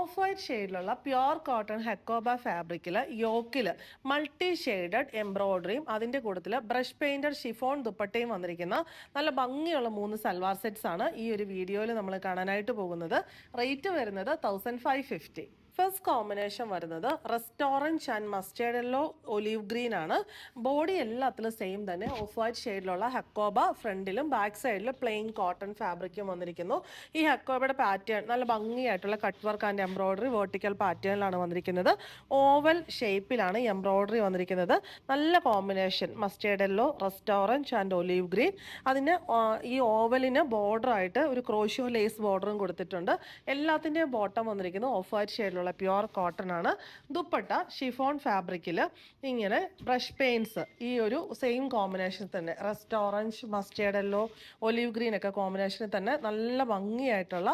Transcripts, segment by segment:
Of white ഷെയ്ഡിലുള്ള pure cotton hakoba ഫാബ്രിക്കിൽ യോക്കിൽ മൾട്ടി ഷെയ്ഡഡ് എംബ്രോയ്ഡറിയും അതിൻ്റെ കൂട്ടത്തിൽ ബ്രഷ് പെയിൻറ്റഡ് ഷിഫോൺ ദുപ്പട്ടയും വന്നിരിക്കുന്ന നല്ല ഭംഗിയുള്ള 3 സൽവാർ സെറ്റ്സ് ആണ് ഈ ഒരു വീഡിയോയിൽ നമ്മൾ കാണാനായിട്ട് പോകുന്നത്. റേറ്റ് വരുന്നത് 1550. ഫസ്റ്റ് കോമ്പിനേഷൻ വരുന്നത് restaurant and mustard yellow olive green ആണ്. ബോഡി എല്ലാത്തിലും സെയിം തന്നെ ഓഫ് വൈറ്റ് ഷെയ്ഡിലുള്ള ഹക്കോബ ഫ്രണ്ടിലും ബാക്ക് സൈഡിൽ പ്ലെയിൻ കോട്ടൺ ഫാബ്രിക്കും വന്നിരിക്കുന്നു. ഈ ഹക്കോബയുടെ പാറ്റേൺ നല്ല ഭംഗിയായിട്ടുള്ള cut work and embroidery vertical പാറ്റേണിലാണ് വന്നിരിക്കുന്നത്. ഓവൽ ഷേപ്പിലാണ് ഈ എംബ്രോയ്ഡറി വന്നിരിക്കുന്നത്. നല്ല combination mustard yellow, restaurant and olive green. അതിന് ഈ ഓവലിന് ബോർഡർ ആയിട്ട് ഒരു ക്രോഷ്യോ ലേസ് ബോർഡറും കൊടുത്തിട്ടുണ്ട്. എല്ലാത്തിൻ്റെയും ബോട്ടം വന്നിരിക്കുന്നത് ഓഫ് വൈറ്റ് ഷെയ്ഡിലുള്ള പ്യുർ കോട്ടൺ ആണ്. ദുപ്പട്ട ഷിഫോൺ ഫാബ്രിക്കിൽ ഇങ്ങനെ ബ്രഷ് പെയിൻസ് ഈ ഒരു സെയിം കോമ്പിനേഷൻ തന്നെ restaurant mustard yellow olive green ഒക്കെ കോമ്പിനേഷനിൽ തന്നെ നല്ല ഭംഗിയായിട്ടുള്ള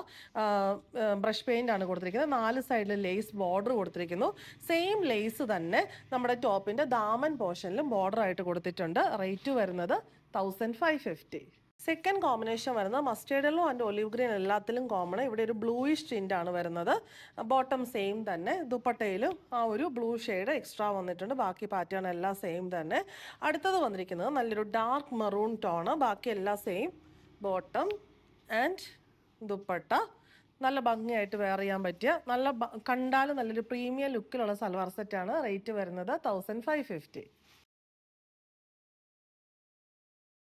ബ്രഷ് പെയിൻ്റ് ആണ് കൊടുത്തിരിക്കുന്നത്. 4 സൈഡിൽ ലേസ് ബോർഡർ കൊടുത്തിരിക്കുന്നു. സെയിം ലേസ് തന്നെ നമ്മുടെ ടോപ്പിൻ്റെ ദാമൻ പോർഷനിലും ബോർഡർ ആയിട്ട് കൊടുത്തിട്ടുണ്ട്. റേറ്റ് വരുന്നത് 1550. സെക്കൻഡ് കോമ്പിനേഷൻ വരുന്നത് mustard yellow and olive green എല്ലാത്തിലും കോമൺ. ഇവിടെ ഒരു ബ്ലൂയിഷ് ടിൻ്റ് ആണ് വരുന്നത്. ബോട്ടം സെയിം തന്നെ. ദുപ്പട്ടയിലും ആ ഒരു ബ്ലൂ ഷെയ്ഡ് എക്സ്ട്രാ വന്നിട്ടുണ്ട്. ബാക്കി പാറ്റേൺ എല്ലാം സെയിം തന്നെ. അടുത്തത് വന്നിരിക്കുന്നത് നല്ലൊരു ഡാർക്ക് മെറൂൺ ടോണ്. ബാക്കി എല്ലാം സെയിം. ബോട്ടം ആൻഡ് ദുപ്പട്ട നല്ല ഭംഗിയായിട്ട് വെയർ ചെയ്യാൻ പറ്റിയ കണ്ടാൽ നല്ലൊരു പ്രീമിയം ലുക്കിലുള്ള സൽവാർ സെറ്റാണ്. റേറ്റ് വരുന്നത് 1550.